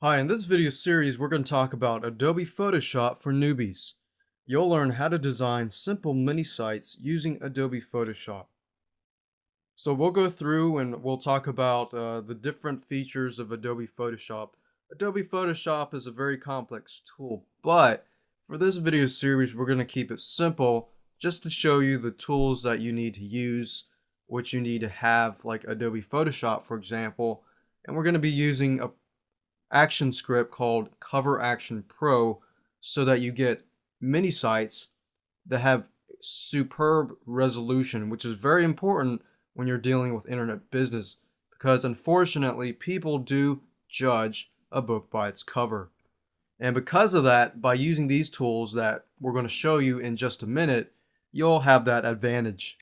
Hi, in this video series, we're going to talk about Adobe Photoshop for newbies. You'll learn how to design simple mini sites using Adobe Photoshop. So we'll go through and we'll talk about the different features of Adobe Photoshop. Adobe Photoshop is a very complex tool, but for this video series, we're going to keep it simple just to show you the tools that you need to use, what you need to have, like Adobe Photoshop, for example. And we're going to be using a action script called Cover Action Pro so that you get mini sites that have superb resolution, which is very important when you're dealing with internet business because unfortunately people do judge a book by its cover. And because of that, by using these tools that we're going to show you in just a minute, you'll have that advantage.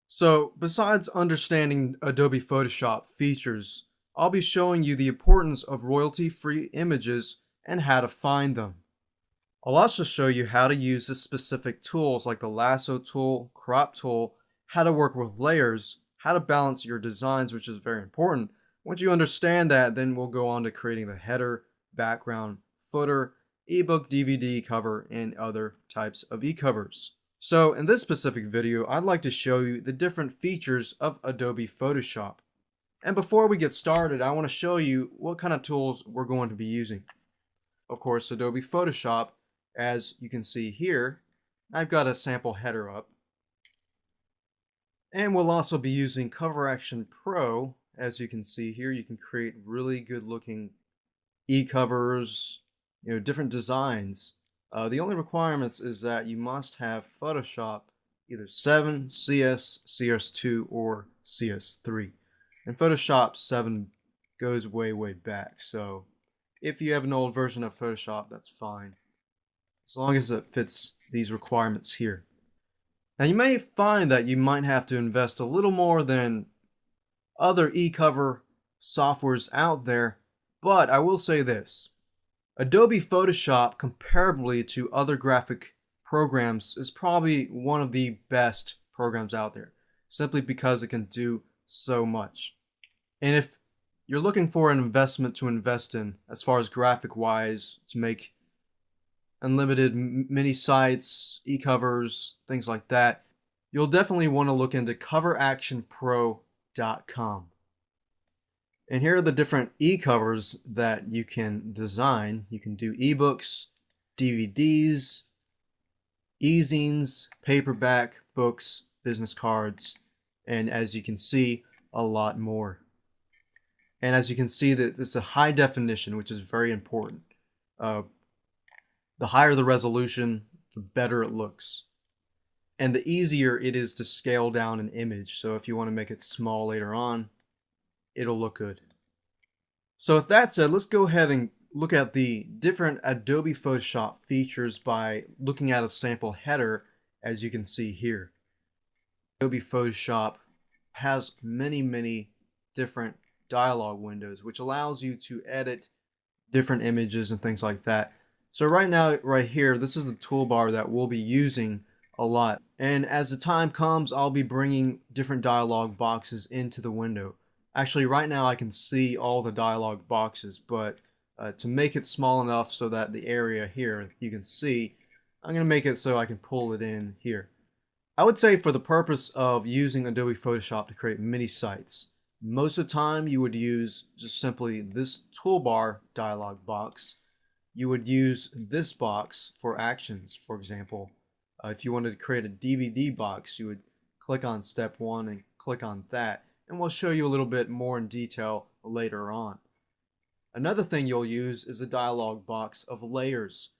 So besides understanding Adobe Photoshop features, I'll be showing you the importance of royalty-free images and how to find them. I'll also show you how to use the specific tools like the lasso tool, crop tool, how to work with layers, how to balance your designs, which is very important. Once you understand that, then we'll go on to creating the header, background, footer, ebook, DVD cover, and other types of e-covers. So in this specific video, I'd like to show you the different features of Adobe Photoshop. And before we get started, I want to show you what kind of tools we're going to be using. Of course, Adobe Photoshop, as you can see here, I've got a sample header up. And we'll also be using Cover Action Pro. As you can see here, you can create really good looking e-covers, different designs. The only requirements is that you must have Photoshop either 7, CS, CS2, or CS3. And Photoshop 7 goes way, way back. So if you have an old version of Photoshop, that's fine, as long as it fits these requirements here. Now you may find that you might have to invest a little more than other e-cover softwares out there, but I will say this. Adobe Photoshop, comparably to other graphic programs, is probably one of the best programs out there, simply because it can do so much. And if you're looking for an investment to invest in, as far as graphic-wise, to make unlimited mini sites, e-covers, things like that, you'll definitely want to look into coveractionpro.com. And here are the different e-covers that you can design. You can do ebooks, DVDs, e-zines, paperback, books, business cards, and as you can see, a lot more. And as you can see, that this is a high definition, which is very important. The higher the resolution, the better it looks. And the easier it is to scale down an image. So if you want to make it small later on, it'll look good. So with that said, let's go ahead and look at the different Adobe Photoshop features by looking at a sample header, as you can see here. Adobe Photoshop has many different dialog windows, which allows you to edit different images and things like that. So right now, right here, this is the toolbar that we'll be using a lot. And as the time comes, I'll be bringing different dialog boxes into the window. Actually, right now I can see all the dialog boxes, but to make it small enough so that the area here you can see, I'm going to make it so I can pull it in here. I would say for the purpose of using Adobe Photoshop to create mini sites, most of the time you would use just simply this toolbar dialog box. You would use this box for actions, for example. If you wanted to create a DVD box, you would click on step 1 and click on that. And we'll show you a little bit more in detail later on. Another thing you'll use is a dialog box of layers.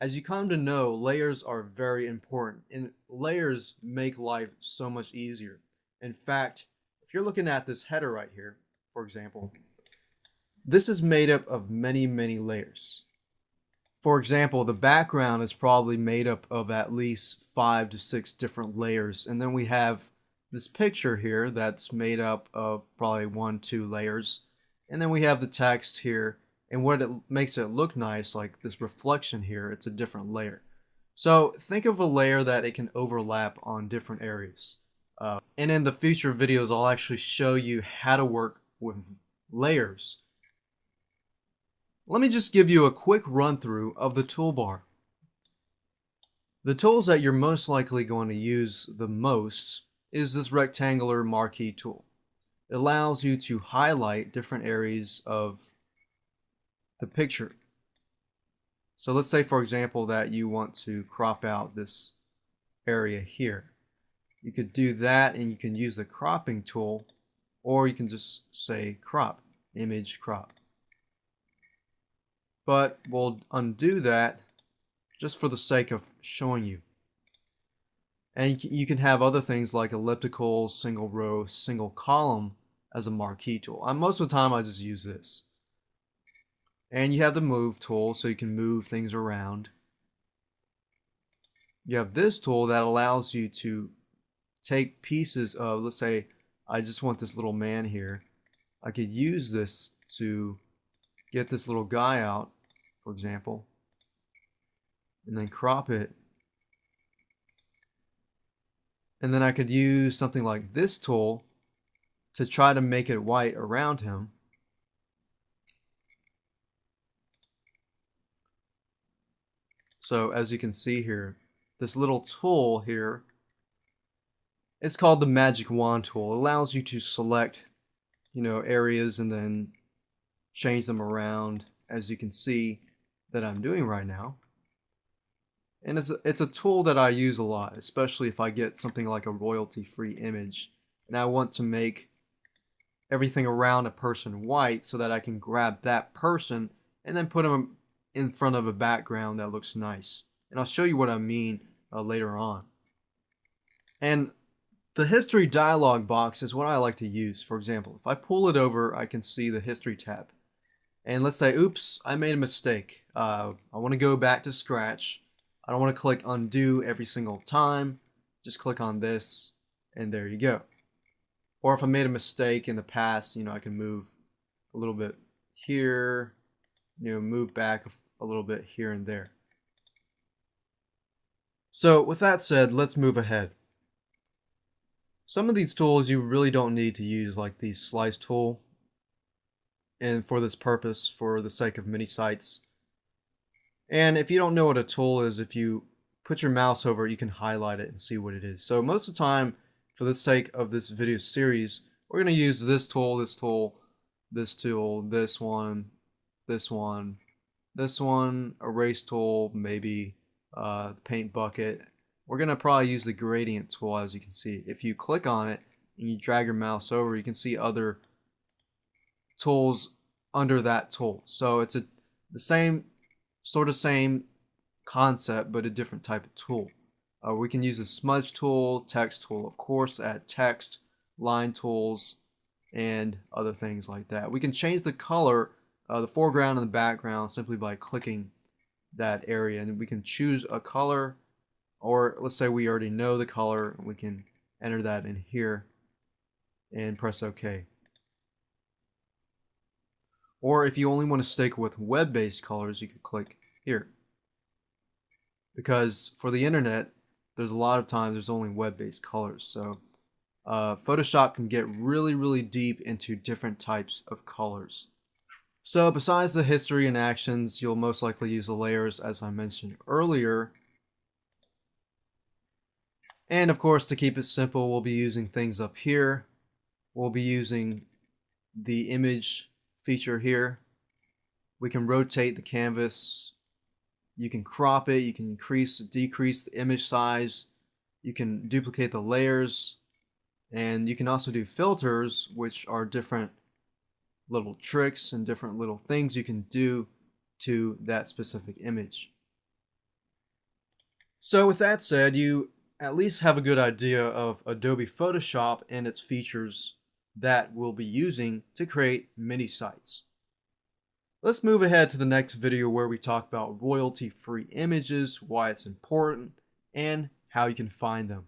As you come to know, layers are very important, and layers make life so much easier. In fact, if you're looking at this header right here, for example, this is made up of many layers. For example, the background is probably made up of at least 5 to 6 different layers, and then we have this picture here that's made up of probably 1, 2 layers, and then we have the text here, and what it makes it look nice, like this reflection here, it's a different layer. So think of a layer that it can overlap on different areas. And in the future videos, I'll actually show you how to work with layers. Let me just give you a quick run through of the toolbar. The tools that you're most likely going to use the most is this rectangular marquee tool. It allows you to highlight different areas of the picture. So let's say, for example, that you want to crop out this area here. You could do that, and you can use the cropping tool, or you can just say crop, image crop. But we'll undo that just for the sake of showing you. And you can have other things like elliptical, single row, single column as a marquee tool. Most of the time I just use this. And you have the move tool, so you can move things around. You have this tool that allows you to take pieces of, let's say I just want this little man here. I could use this to get this little guy out, for example, and then crop it. And then I could use something like this tool to try to make it white around him. So as you can see here, this little tool here, it's called the magic wand tool. It allows you to select, areas and then change them around, as you can see that I'm doing right now. And it's a tool that I use a lot, especially if I get something like a royalty-free image and I want to make everything around a person white so that I can grab that person and then put them in front of a background that looks nice. And I'll show you what I mean later on. And the history dialog box is what I like to use. For example, if I pull it over, I can see the history tab. And let's say, oops, I made a mistake. I want to go back to scratch. I don't want to click undo every single time. Just click on this, and there you go. Or if I made a mistake in the past, I can move a little bit here, move back a little bit here and there. So with that said, let's move ahead. Some of these tools you really don't need to use, like the slice tool, and for this purpose, for the sake of mini sites. And if you don't know what a tool is, if you put your mouse over it, you can highlight it and see what it is. So most of the time, for the sake of this video series, we're going to use this tool, this tool, this tool, this one, this one, this one, erase tool, maybe paint bucket. We're going to probably use the gradient tool, as you can see. If you click on it and you drag your mouse over, you can see other tools under that tool. So it's the same concept, but a different type of tool. We can use a smudge tool, text tool, of course, add text, line tools, and other things like that. We can change the color, the foreground and the background, simply by clicking that area, and we can choose a color, or let's say we already know the color, we can enter that in here and press OK. Or if you only want to stick with web-based colors, you could click here. Because for the internet, there's a lot of times there's only web-based colors. So Photoshop can get really, really deep into different types of colors. So besides the history and actions, you'll most likely use the layers, as I mentioned earlier. And of course, to keep it simple, we'll be using things up here. We'll be using the image feature here. We can rotate the canvas. You can crop it. You can increase, decrease the image size. You can duplicate the layers. And you can also do filters, which are different little tricks and different little things you can do to that specific image. So with that said, you at least have a good idea of Adobe Photoshop and its features that we'll be using to create mini sites. Let's move ahead to the next video where we talk about royalty-free images, why it's important, and how you can find them.